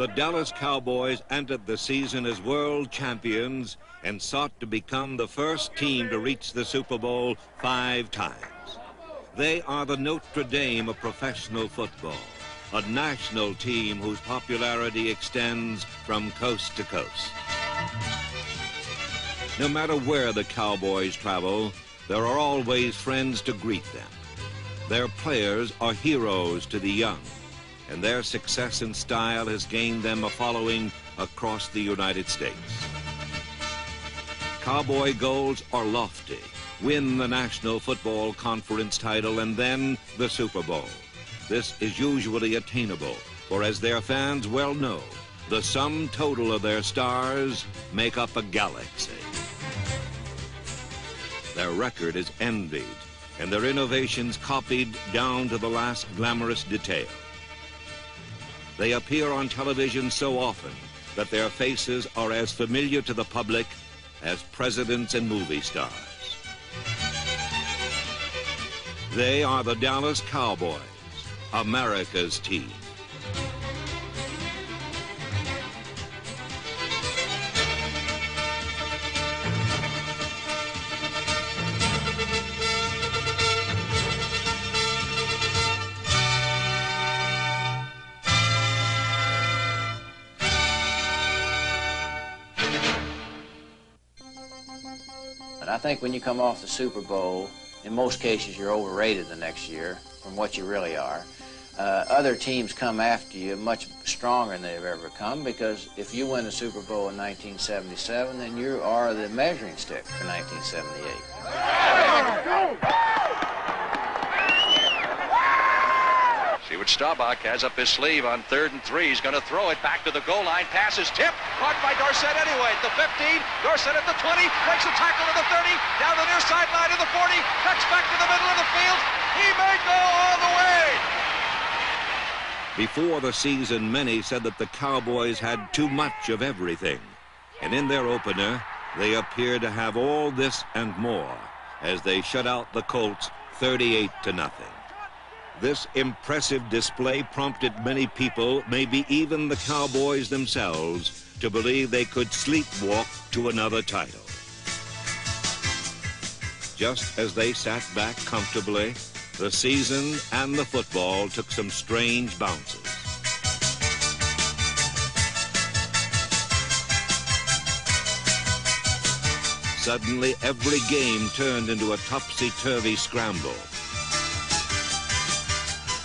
The Dallas Cowboys entered the season as world champions and sought to become the first team to reach the Super Bowl 5 times. They are the Notre Dame of professional football, a national team whose popularity extends from coast to coast. No matter where the Cowboys travel, there are always friends to greet them. Their players are heroes to the young, and their success and style has gained them a following across the United States. Cowboy goals are lofty: win the National Football Conference title and then the Super Bowl. This is usually attainable, for as their fans well know, the sum total of their stars make up a galaxy. Their record is envied, and their innovations copied down to the last glamorous detail. They appear on television so often that their faces are as familiar to the public as presidents and movie stars. They are the Dallas Cowboys, America's team. But I think when you come off the Super Bowl, in most cases you're overrated the next year from what you really are. Other teams come after you much stronger than they've ever come, because if you win the Super Bowl in 1977, then you are the measuring stick for 1978. See what Staubach has up his sleeve on 3rd and 3. He's going to throw it back to the goal line. Pass is tipped. Caught by Dorsett anyway. At the 15. Dorsett at the 20. Breaks a tackle to the 30. Down the near sideline to the 40. Cuts back to the middle of the field. He may go all the way. Before the season, many said that the Cowboys had too much of everything. And in their opener, they appear to have all this and more as they shut out the Colts 38-0. This impressive display prompted many people, maybe even the Cowboys themselves, to believe they could sleepwalk to another title. Just as they sat back comfortably, the season and the football took some strange bounces. Suddenly, every game turned into a topsy-turvy scramble.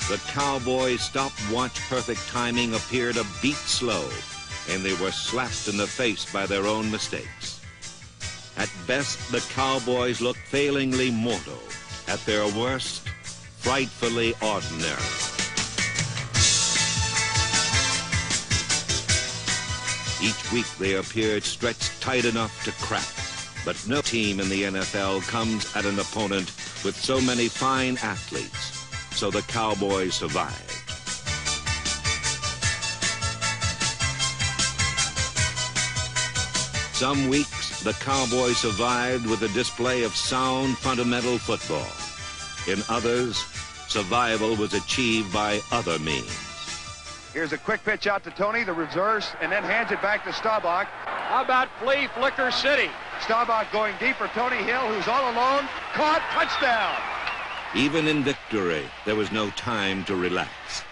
The Cowboys' stopwatch perfect timing appeared a beat slow, and they were slapped in the face by their own mistakes. At best, the Cowboys looked failingly mortal. At their worst, frightfully ordinary. Each week they appeared stretched tight enough to crack, but no team in the NFL comes at an opponent with so many fine athletes. So the Cowboys survived. Some weeks, the Cowboys survived with a display of sound, fundamental football. In others, survival was achieved by other means. Here's a quick pitch out to Tony, the reverse, and then hands it back to Staubach. How about Flea Flicker City? Staubach going deep for Tony Hill, who's all alone. Caught, touchdown! Even in victory, there was no time to relax.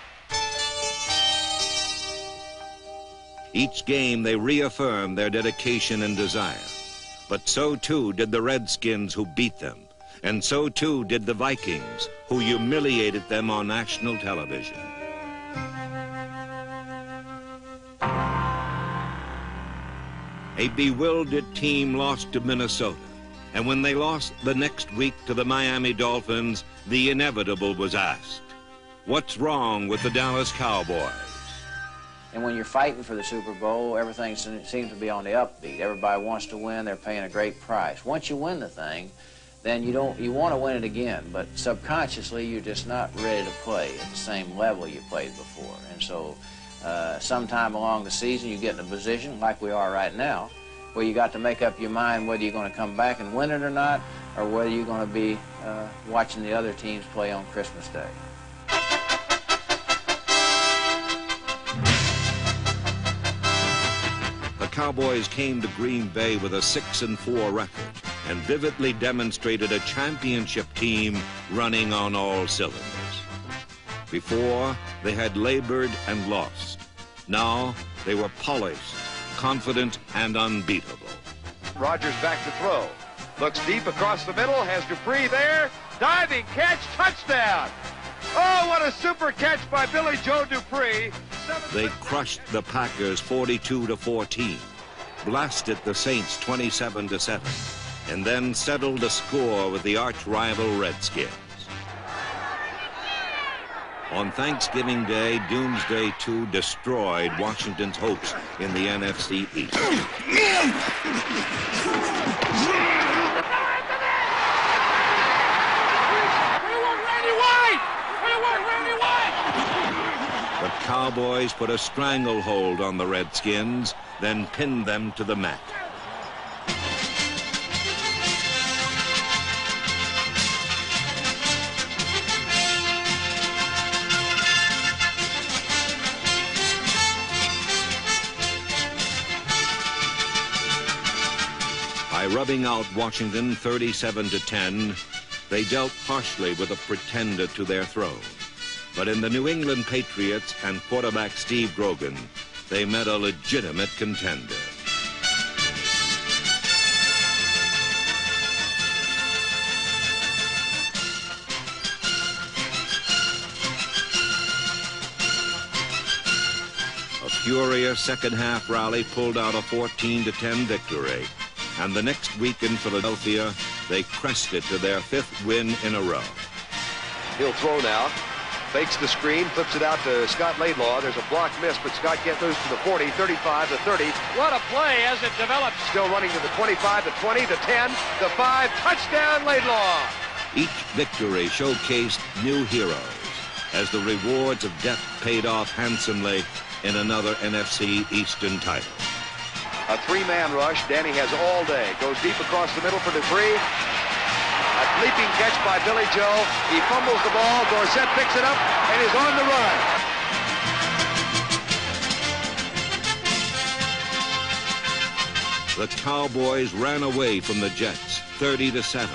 Each game, they reaffirmed their dedication and desire. But so too did the Redskins, who beat them. And so too did the Vikings, who humiliated them on national television. A bewildered team lost to Minnesota. And when they lost the next week to the Miami Dolphins, the inevitable was asked. What's wrong with the Dallas Cowboys? And when you're fighting for the Super Bowl, everything seems to be on the upbeat. Everybody wants to win. They're paying a great price. Once you win the thing, then you want to win it again, but subconsciously you're just not ready to play at the same level you played before. And so sometime along the season you get in a position, like we are right now, where you got to make up your mind whether you're going to come back and win it or not, or whether you're going to be watching the other teams play on Christmas Day. Cowboys came to Green Bay with a 6-4 record and vividly demonstrated a championship team running on all cylinders. Before, they had labored and lost. Now, they were polished, confident, and unbeatable. Rodgers back to throw. Looks deep across the middle, has Dupree there. Diving catch, touchdown! Oh, what a super catch by Billy Joe Dupree. They crushed the Packers 42-14, blasted the Saints 27-7, and then settled the score with the arch-rival Redskins. On Thanksgiving Day, Doomsday II destroyed Washington's hopes in the NFC East. The Cowboys put a stranglehold on the Redskins, then pinned them to the mat. By rubbing out Washington 37-10, they dealt harshly with a pretender to their throne. But in the New England Patriots and quarterback Steve Grogan, they met a legitimate contender. A furious second-half rally pulled out a 14-10 victory. And the next week in Philadelphia, they crested to their 5th win in a row. He'll throw now. Fakes the screen, flips it out to Scott Laidlaw. There's a block miss, but Scott gets loose to the 40, 35, the 30. What a play as it develops. Still running to the 25, the 20, the 10, the 5. Touchdown, Laidlaw! Each victory showcased new heroes as the rewards of death paid off handsomely in another NFC Eastern title. A 3-man rush. Danny has all day. Goes deep across the middle for Dupree. A leaping catch by Billy Joe. He fumbles the ball. Dorsett picks it up and is on the run. The Cowboys ran away from the Jets 30-7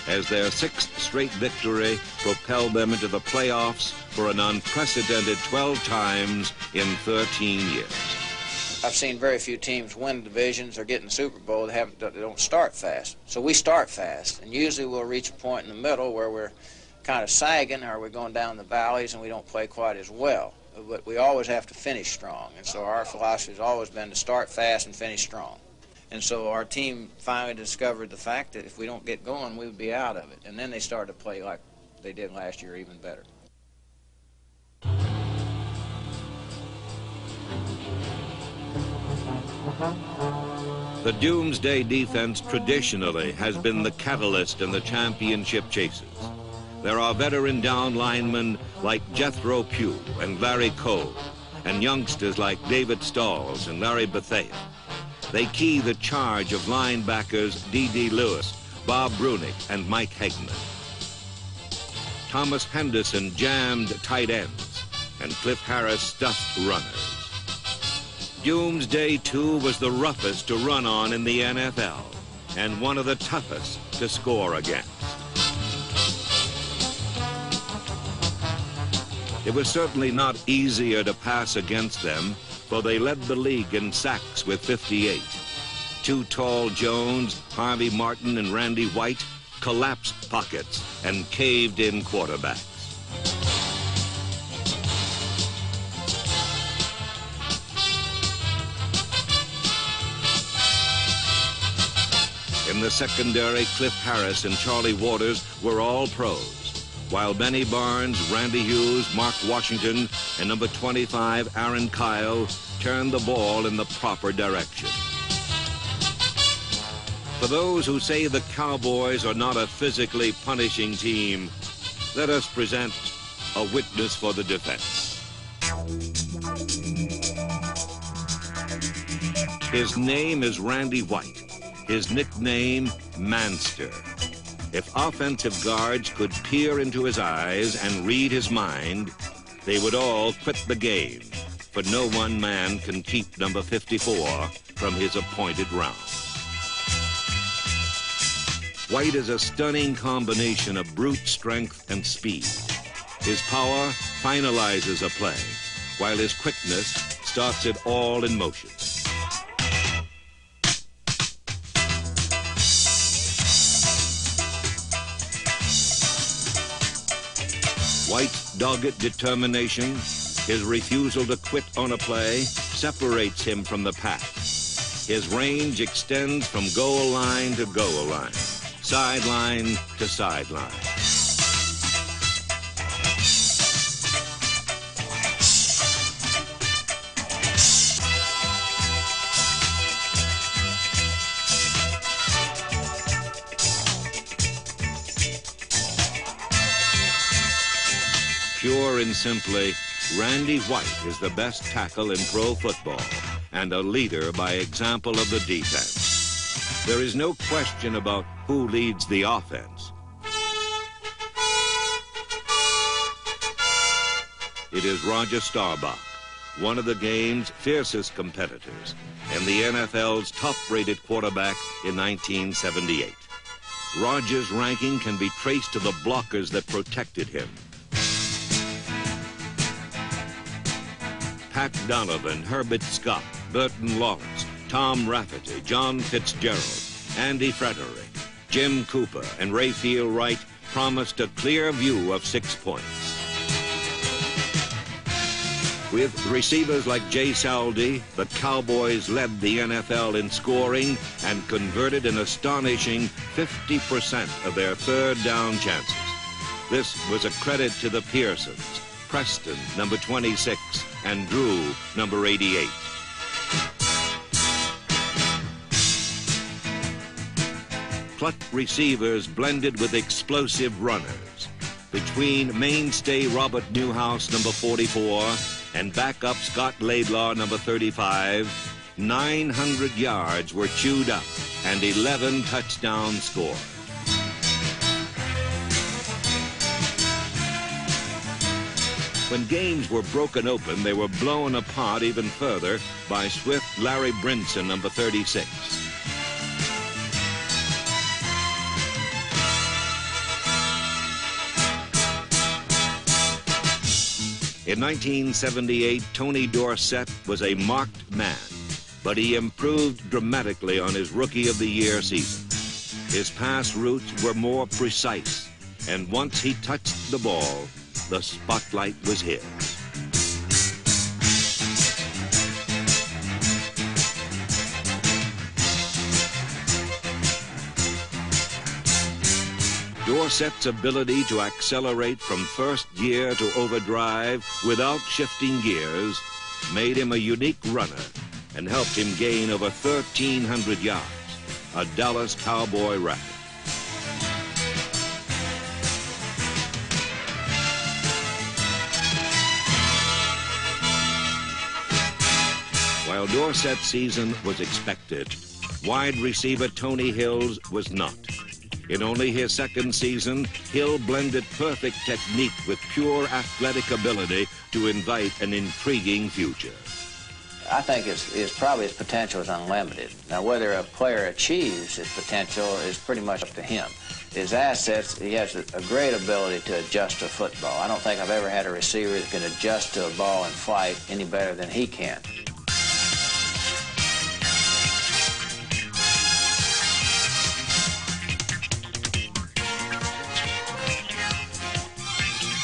as their 6th straight victory propelled them into the playoffs for an unprecedented 12 times in 13 years. I've seen very few teams win divisions or get in the Super Bowl. They don't start fast. So we start fast, and usually we'll reach a point in the middle where we're kind of sagging or we're going down the valleys and we don't play quite as well. But we always have to finish strong, and so our philosophy has always been to start fast and finish strong. And so our team finally discovered the fact that if we don't get going, we would be out of it. And then they started to play like they did last year, even better. The Doomsday defense traditionally has been the catalyst in the championship chases. There are veteran down linemen like Jethro Pugh and Larry Cole, and youngsters like David Stalls and Larry Bethea. They key the charge of linebackers D.D. Lewis, Bob Brunick, and Mike Hegman. Thomas Henderson jammed tight ends, and Cliff Harris stuffed runners. Doomsday II was the roughest to run on in the NFL, and one of the toughest to score against. It was certainly not easier to pass against them, for they led the league in sacks with 58. Too Tall Jones, Harvey Martin, and Randy White collapsed pockets and caved-in quarterbacks. In the secondary, Cliff Harris and Charlie Waters were all pros, while Benny Barnes, Randy Hughes, Mark Washington, and number 25, Aaron Kyle, turned the ball in the proper direction. For those who say the Cowboys are not a physically punishing team, let us present a witness for the defense. His name is Randy White. His nickname, Manster. If offensive guards could peer into his eyes and read his mind, they would all quit the game. But no one man can keep number 54 from his appointed round. White is a stunning combination of brute strength and speed. His power finalizes a play, while his quickness starts it all in motion. White's dogged determination, his refusal to quit on a play, separates him from the pack. His range extends from goal line to goal line, sideline to sideline. Pure and simply, Randy White is the best tackle in pro football and a leader by example of the defense. There is no question about who leads the offense. It is Roger Staubach, one of the game's fiercest competitors and the NFL's top-rated quarterback in 1978. Roger's ranking can be traced to the blockers that protected him. Pat Donovan, Herbert Scott, Burton Lawrence, Tom Rafferty, John Fitzgerald, Andy Frederick, Jim Cooper, and Rayfield Wright promised a clear view of 6 points. With receivers like Jay Saldi, the Cowboys led the NFL in scoring and converted an astonishing 50% of their third down chances. This was a credit to the Pearsons, Preston, number 26, and Drew, number 88. Clutch receivers blended with explosive runners. Between mainstay Robert Newhouse, number 44, and backup Scott Laidlaw, number 35, 900 yards were chewed up and 11 touchdowns scored. When games were broken open, they were blown apart even further by swift Larry Brinson, number 36. In 1978, Tony Dorsett was a marked man, but he improved dramatically on his Rookie of the Year season. His pass routes were more precise, and once he touched the ball, the spotlight was his. Dorsett's ability to accelerate from first gear to overdrive without shifting gears made him a unique runner and helped him gain over 1,300 yards, a Dallas Cowboy record. While Dorsett's season was expected, wide receiver Tony Hill's was not. In only his second season, Hill blended perfect technique with pure athletic ability to invite an intriguing future. I think probably his potential is unlimited. Now, whether a player achieves his potential is pretty much up to him. His assets, he has a great ability to adjust to football. I don't think I've ever had a receiver that can adjust to a ball in flight any better than he can.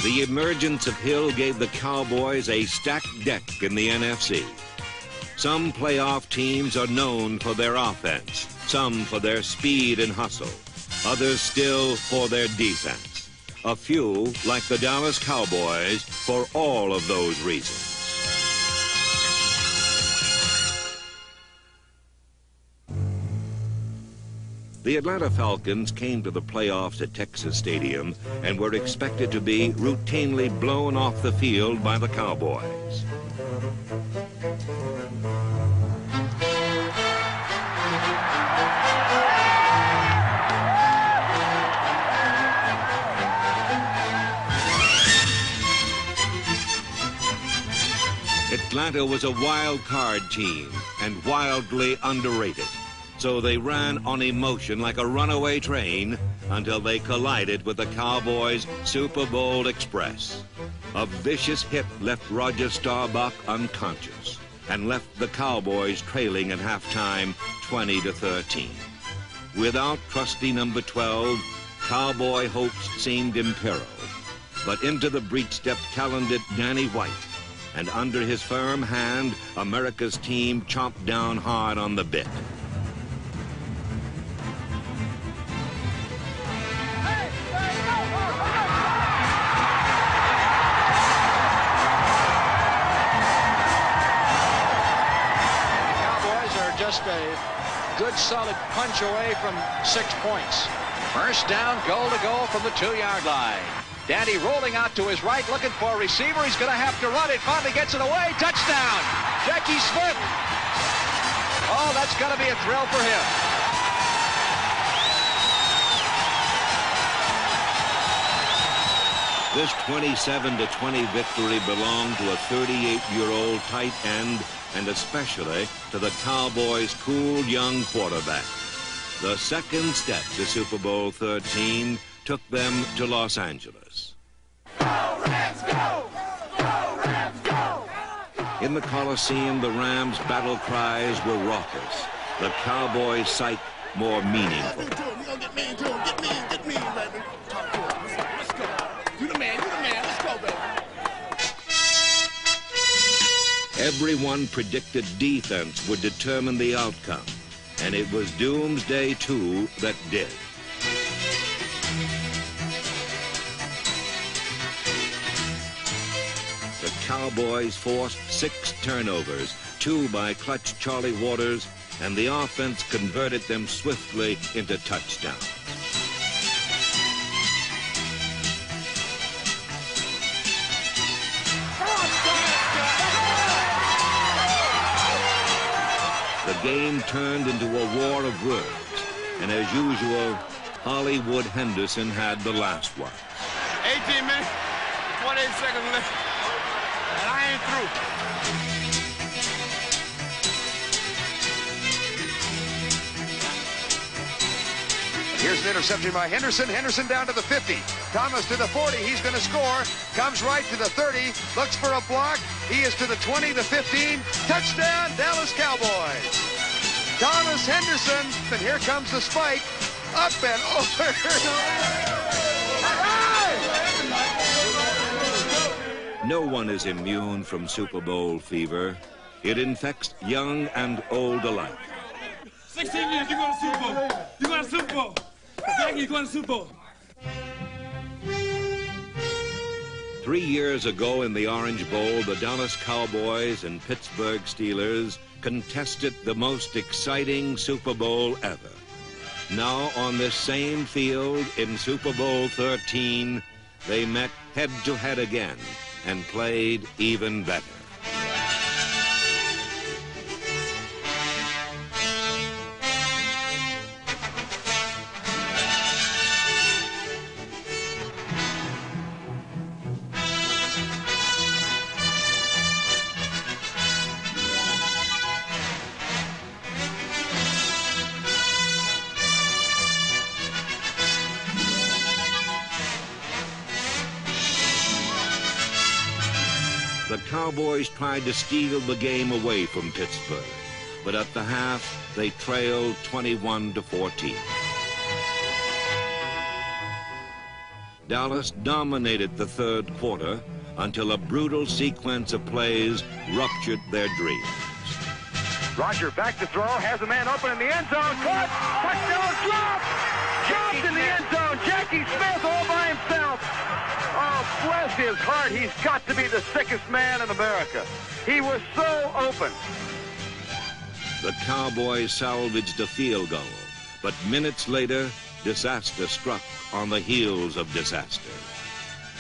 The emergence of Hill gave the Cowboys a stacked deck in the NFC. Some playoff teams are known for their offense, some for their speed and hustle, others still for their defense. A few, like the Dallas Cowboys, for all of those reasons. The Atlanta Falcons came to the playoffs at Texas Stadium and were expected to be routinely blown off the field by the Cowboys. It Atlanta was a wild card team and wildly underrated. So they ran on emotion like a runaway train until they collided with the Cowboys' Super Bowl Express. A vicious hit left Roger Staubach unconscious and left the Cowboys trailing at halftime 20-13. Without trusty number 12, Cowboy hopes seemed imperiled. But into the breach stepped talented Danny White, and under his firm hand, America's team chomped down hard on the bit. Just a good solid punch away from 6 points. First down, goal to go from the 2-yard line. Danny rolling out to his right, looking for a receiver. He's going to have to run it. Finally gets it away. Touchdown. Jackie Smith. Oh, that's going to be a thrill for him. This 27-20 victory belonged to a 38-year-old tight end and especially to the Cowboys' cool young quarterback. The second step to Super Bowl 13 took them to Los Angeles. Go, Rams, go! Go, Rams, go! In the Coliseum, the Rams' battle cries were raucous. The Cowboys' sight more meaningful. We're gonna get mean to him. Get mean, baby. Talk to him. Let's go. You the man, let's go, baby. Everyone predicted defense would determine the outcome, and it was Doomsday 2 that did. The Cowboys forced 6 turnovers, 2 by clutch Charlie Waters, and the offense converted them swiftly into touchdowns. The game turned into a war of words, and as usual, Hollywood Henderson had the last one. 18 minutes, 28 seconds left, and I ain't through. Here's an interception by Henderson. Henderson down to the 50. Thomas to the 40. He's going to score. Comes right to the 30. Looks for a block. He is to the 20, the 15. Touchdown, Dallas Cowboys. Thomas Henderson. And here comes the spike. Up and over. No one is immune from Super Bowl fever. It infects young and old alike. 16 years, you're going to Super Bowl. You're going to Super Bowl. Jackie, you're going to Super Bowl. 3 years ago in the Orange Bowl, the Dallas Cowboys and Pittsburgh Steelers contested the most exciting Super Bowl ever. Now on this same field in Super Bowl 13, they met head-to-head again and played even better. The Cowboys tried to steal the game away from Pittsburgh, but at the half, they trailed 21-14. Dallas dominated the third quarter until a brutal sequence of plays ruptured their dreams. Roger back to throw. Has a man open in the end zone. Caught. Touchdown drop. Dropped in the end zone. Jackie Smith all by himself. Oh, bless his heart. He's got to be the sickest man in America. He was so open. The Cowboys salvaged a field goal, but minutes later, disaster struck on the heels of disaster.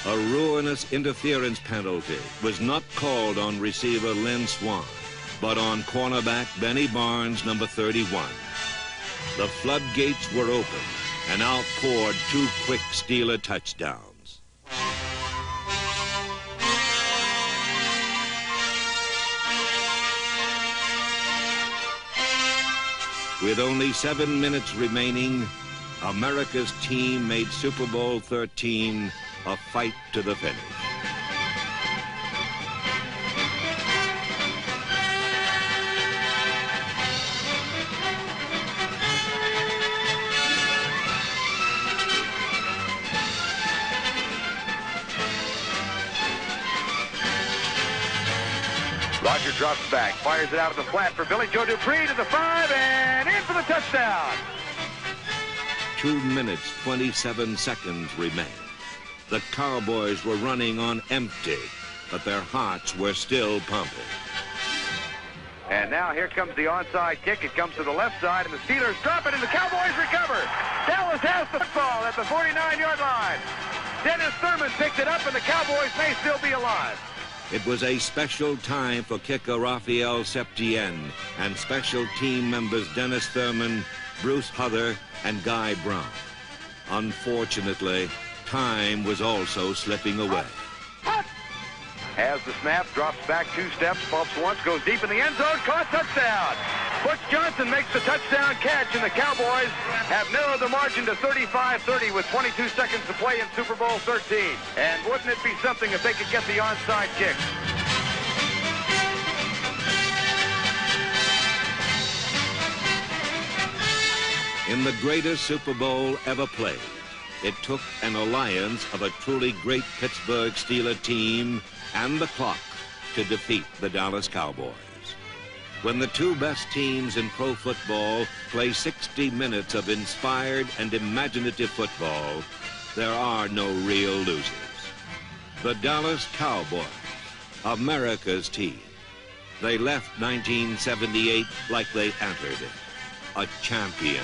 A ruinous interference penalty was not called on receiver Lynn Swann, but on cornerback Benny Barnes, number 31. The floodgates were open, and out poured 2 quick Steeler touchdowns. With only 7 minutes remaining, America's team made Super Bowl 13 a fight to the finish. Roger drops back, fires it out of the flat for Billy Joe Dupree to the 5 and in for the touchdown. 2 minutes, 27 seconds remained. The Cowboys were running on empty, but their hearts were still pumping. And now here comes the onside kick. It comes to the left side, and the Steelers drop it, and the Cowboys recover. Dallas has the football at the 49-yard line. Dennis Thurman picked it up, and the Cowboys may still be alive. It was a special time for kicker Raphael Septien and special team members Dennis Thurman, Bruce Huther, and Guy Brown. Unfortunately, time was also slipping away. Has the snap, drops back 2 steps, bumps once, goes deep in the end zone, caught, touchdown. Butch Johnson makes the touchdown catch, and the Cowboys have narrowed the margin to 35-30 with 22 seconds to play in Super Bowl 13. And wouldn't it be something if they could get the onside kick? In the greatest Super Bowl ever played, it took an alliance of a truly great Pittsburgh Steelers team and the clock to defeat the Dallas Cowboys. When the 2 best teams in pro football play 60 minutes of inspired and imaginative football, there are no real losers. The Dallas Cowboys, America's team. They left 1978 like they entered it, a champion.